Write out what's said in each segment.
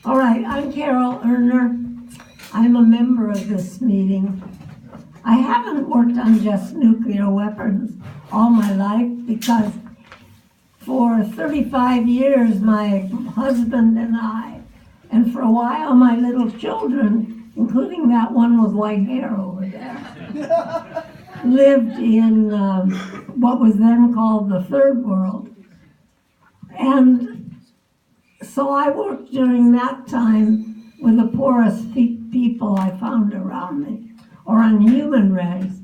All right, I'm Carol Erner. I'm a member of this meeting. I haven't worked on just nuclear weapons all my life because for 35 years my husband and I, and for a while my little children, including that one with white hair over there, lived in what was then called the Third World. And so I worked during that time with the poorest people I found around me, or on human rights,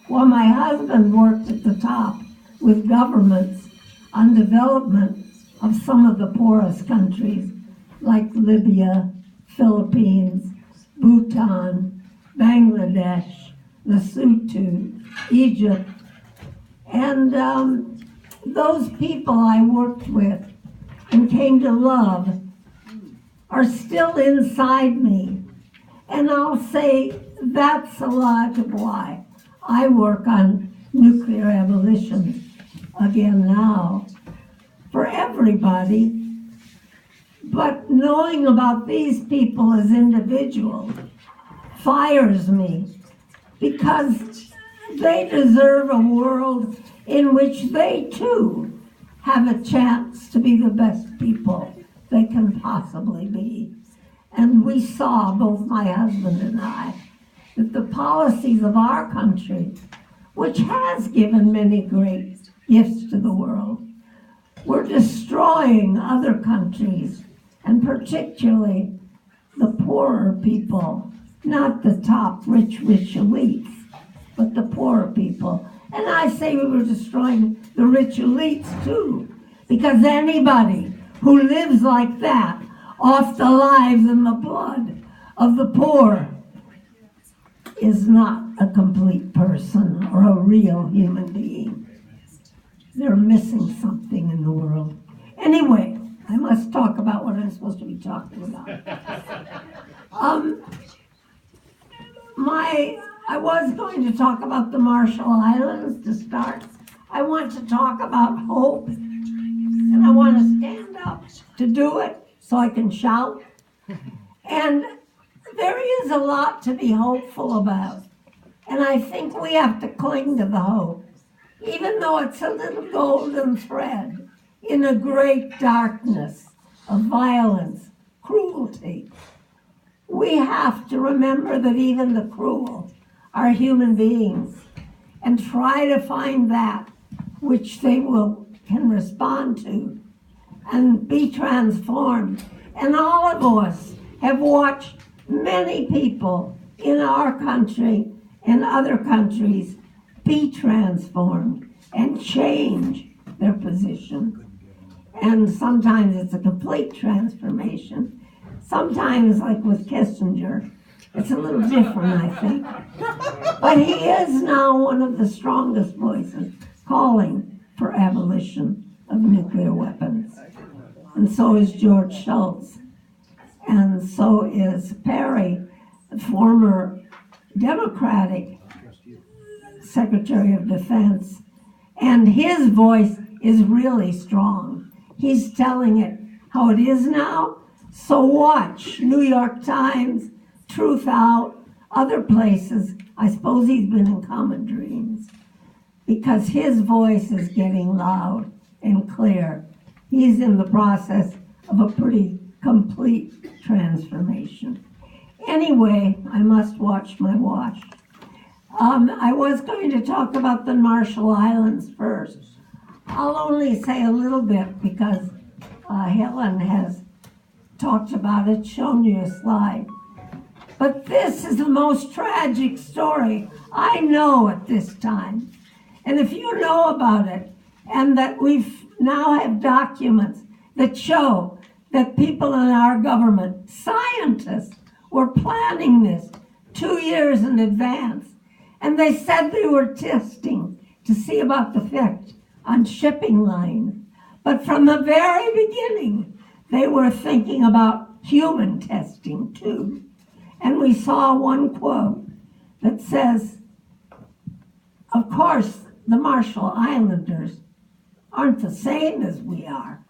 while my husband worked at the top with governments on development of some of the poorest countries like Libya, Philippines, Bhutan, Bangladesh, Lesotho, Egypt. And those people I worked with and came to love are still inside me. And I'll say that's a lot of why I work on nuclear abolition again now for everybody. But knowing about these people as individuals fires me because they deserve a world in which they too have a chance to be the best people they can possibly be. And we saw, both my husband and I, that the policies of our country, which has given many great gifts to the world, were destroying other countries, and particularly the poorer people, not the top rich elites, but the poorer people. And I say we were destroying the rich elites too, because anybody who lives like that off the lives and the blood of the poor is not a complete person or a real human being. They're missing something in the world. Anyway, I must talk about what I'm supposed to be talking about. I was going to talk about the Marshall Islands to start. I want to talk about hope, and I want to stand up to do it so I can shout. And there is a lot to be hopeful about, and I think we have to cling to the hope, even though it's a little golden thread in a great darkness of violence, cruelty. We have to remember that even the cruel are human beings and try to find that which they can respond to and be transformed. And all of us have watched many people in our country and other countries be transformed and change their position. And sometimes it's a complete transformation. Sometimes, like with Kissinger, it's a little different, I think. But he is now one of the strongest voices calling for abolition of nuclear weapons. And so is George Shultz. And so is Perry, the former Democratic Secretary of Defense. And his voice is really strong. He's telling it how it is now. So watch New York Times, Truth Out, other places. I suppose he's been in Common Dreams because his voice is getting loud and clear. He's in the process of a pretty complete transformation. Anyway, I must watch my watch. I was going to talk about the Marshall Islands first. I'll only say a little bit because Helen has talked about it, shown you a slide. But this is the most tragic story I know at this time. And if you know about it, and that we've now have documents that show that people in our government, scientists, were planning this 2 years in advance. And they said they were testing to see about the effect on shipping lines. But from the very beginning, they were thinking about human testing too. And we saw one quote that says, of course, the Marshall Islanders aren't the same as we are,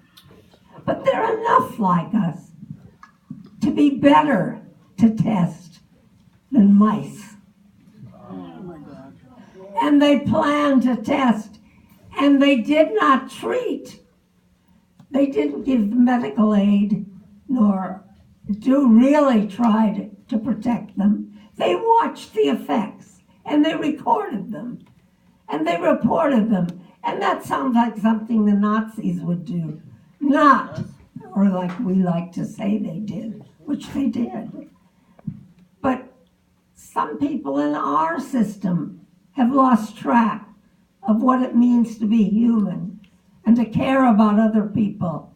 but they're enough like us to be better to test than mice. And they planned to test, and they did not treat. They didn't give medical aid, nor really tried to protect them. They watched the effects, and they recorded them, and they reported them. And that sounds like something the Nazis would do. Not, or like we like to say they did, which they did. But some people in our system have lost track of what it means to be human and to care about other people.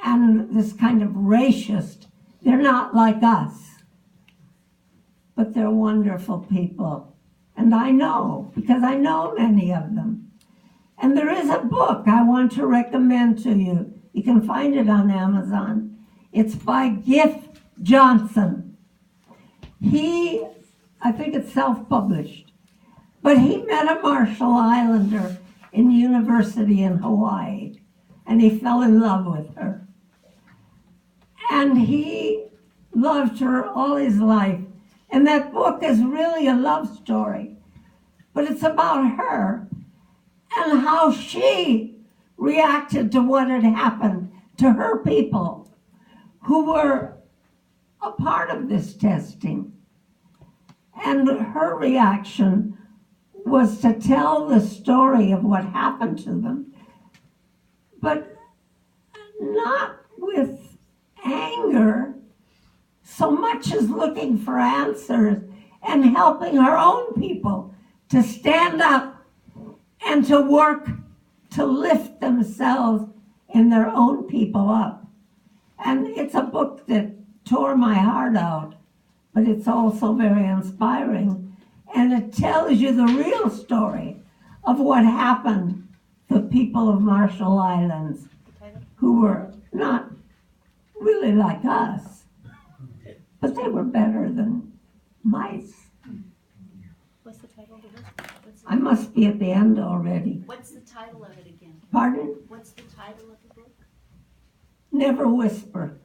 And this kind of racist, they're not like us, but they're wonderful people. And I know, because I know many of them. And there is a book I want to recommend to you. You can find it on Amazon. It's by Giff Johnson. I think it's self-published, but he met a Marshall Islander in university in Hawaii, and he fell in love with her. And he loved her all his life. And that book is really a love story, but it's about her and how she reacted to what had happened to her people who were a part of this testing. And her reaction was to tell the story of what happened to them, but not with anger so much as looking for answers and helping her own people to stand up and to work to lift themselves and their own people up. And it's a book that tore my heart out, but it's also very inspiring. And it tells you the real story of what happened to the people of Marshall Islands, who were not really like us, but they were better than mice. What's the title of the book? I must be at the end already. What's the title of it again? Pardon? What's the title of the book? Never Whisper.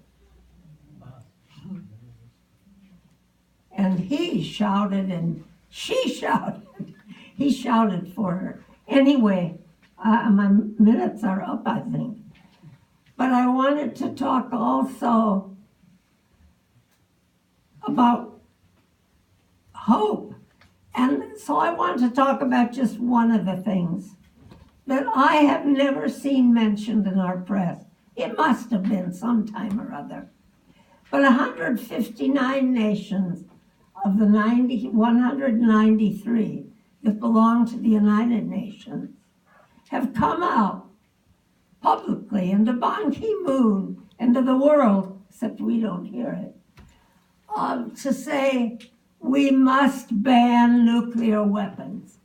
And he shouted and she shouted. He shouted for her. Anyway, my minutes are up, I think. But I wanted to talk also about hope. And so I want to talk about just one of the things that I have never seen mentioned in our press. It must have been sometime or other. But 159 nations of the 193 that belong to the United Nations have come out publicly, and to Ban Ki-moon and to the world, except we don't hear it, to say we must ban nuclear weapons.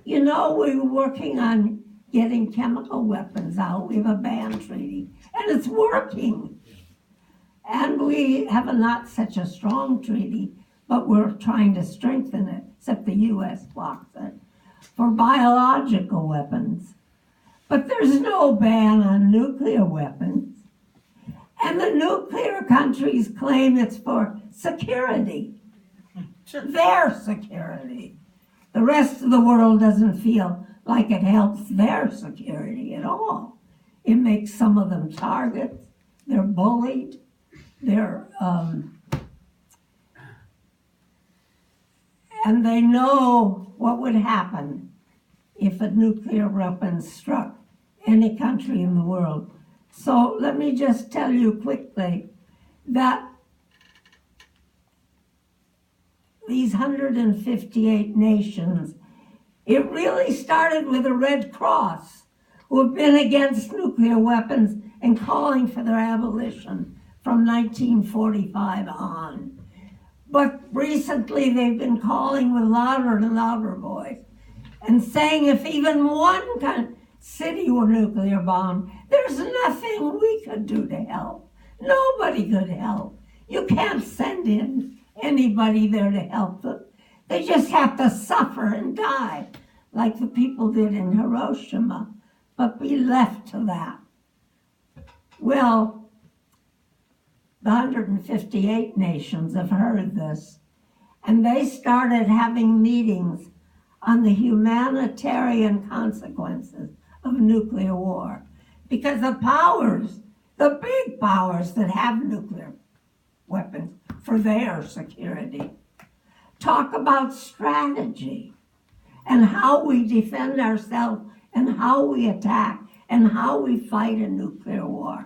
You know, we're working on getting chemical weapons out. We have a ban treaty, and it's working. And we have not such a strong treaty, but we're trying to strengthen it, except the U.S. blocks it, for biological weapons. But there's no ban on nuclear weapons. And the nuclear countries claim it's for security, their security. The rest of the world doesn't feel like it helps their security at all. It makes some of them targets. They're bullied. And they know what would happen if a nuclear weapon struck any country in the world. So let me just tell you quickly that these 158 nations, it really started with the Red Cross, who have been against nuclear weapons and calling for their abolition from 1945 on. But recently they've been calling with louder and louder voice and saying if even one city were nuclear bombed, there's nothing we could do to help. Nobody could help. You can't send in anybody there to help them. They just have to suffer and die like the people did in Hiroshima, but be left to that. Well, the 158 nations have heard this, and they started having meetings on the humanitarian consequences of nuclear war. Because the powers, the big powers that have nuclear weapons for their security, talk about strategy and how we defend ourselves and how we attack and how we fight a nuclear war.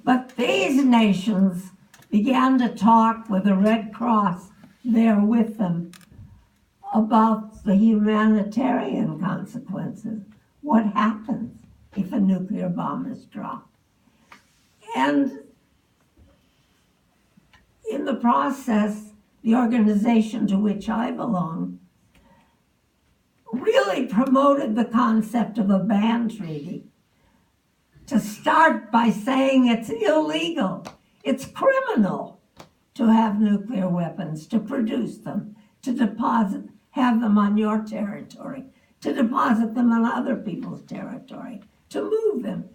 But these nations began to talk with the Red Cross there with them about the humanitarian consequences. What happens if a nuclear bomb is dropped? And in the process, the organization to which I belong really promoted the concept of a ban treaty, to start by saying it's illegal, it's criminal to have nuclear weapons, to produce them, to have them on your territory, to deposit them on other people's territory, to move them,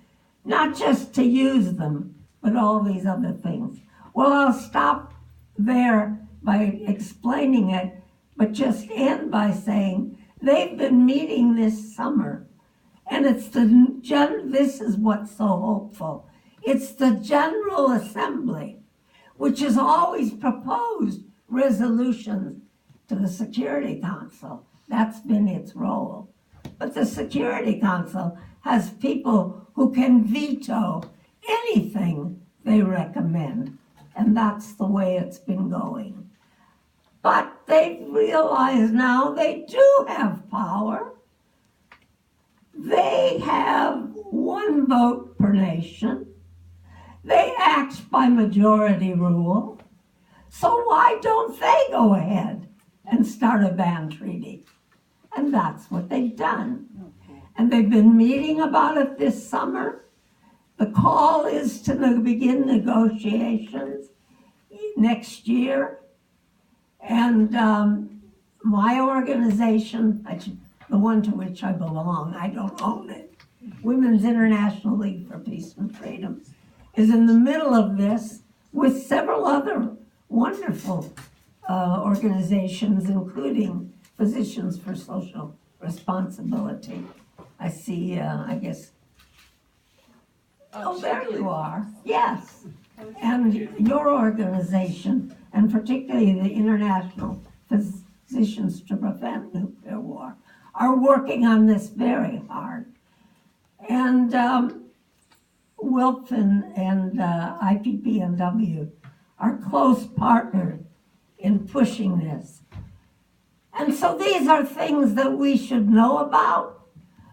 not just to use them, but all these other things. Well, I'll stop there by explaining it, but just end by saying they've been meeting this summer, and this is what's so hopeful. It's the General Assembly, which has always proposed resolutions to the Security Council. That's been its role. But the Security Council has people who can veto anything they recommend, and that's the way it's been going. But they realize now they do have power. They have one vote per nation. They act by majority rule. So why don't they go ahead and start a ban treaty? And that's what they've done. And they've been meeting about it this summer. The call is to begin negotiations next year. And my organization, the one to which I belong, I don't own it, Women's International League for Peace and Freedom, is in the middle of this with several other wonderful organizations, including Physicians for Social Responsibility. I see, I guess, oh, there you are, yes. And your organization, and particularly the International Physicians to Prevent Nuclear War, are working on this very hard. And WILPF and IPPNW are close partners in pushing this. And so these are things that we should know about,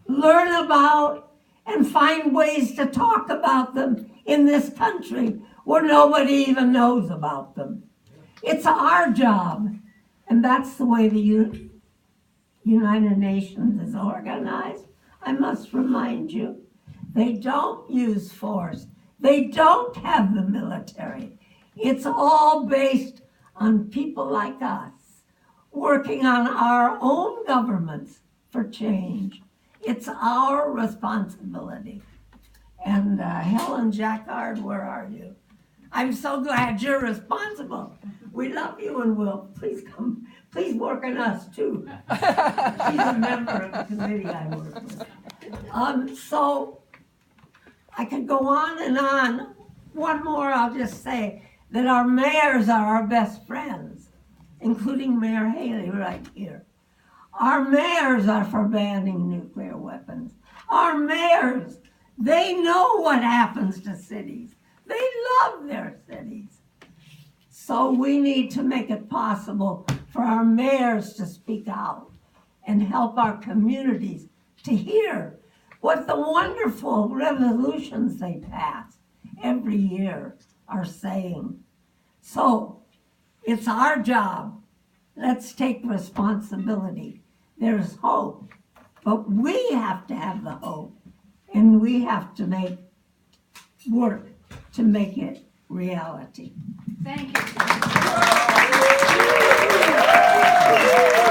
learn about, and find ways to talk about them in this country where nobody even knows about them. It's our job, and that's the way the United Nations is organized. I must remind you, they don't use force. They don't have the military. It's all based on people like us working on our own governments for change. It's our responsibility. And Helen Jacquard, where are you? I'm so glad you're responsible. We love you, and will please come. Please work on us too. She's a member of the committee I work with. So I could go on and on. One more, I'll just say that our mayors are our best friends, including Mayor Haley right here. Our mayors are for banning nuclear weapons. Our mayors, they know what happens to cities. They love their cities. So we need to make it possible for our mayors to speak out and help our communities to hear what the wonderful resolutions they pass every year are saying. So it's our job. Let's take responsibility. There's hope, but we have to have the hope, and we have to make work to make it reality. Thank you.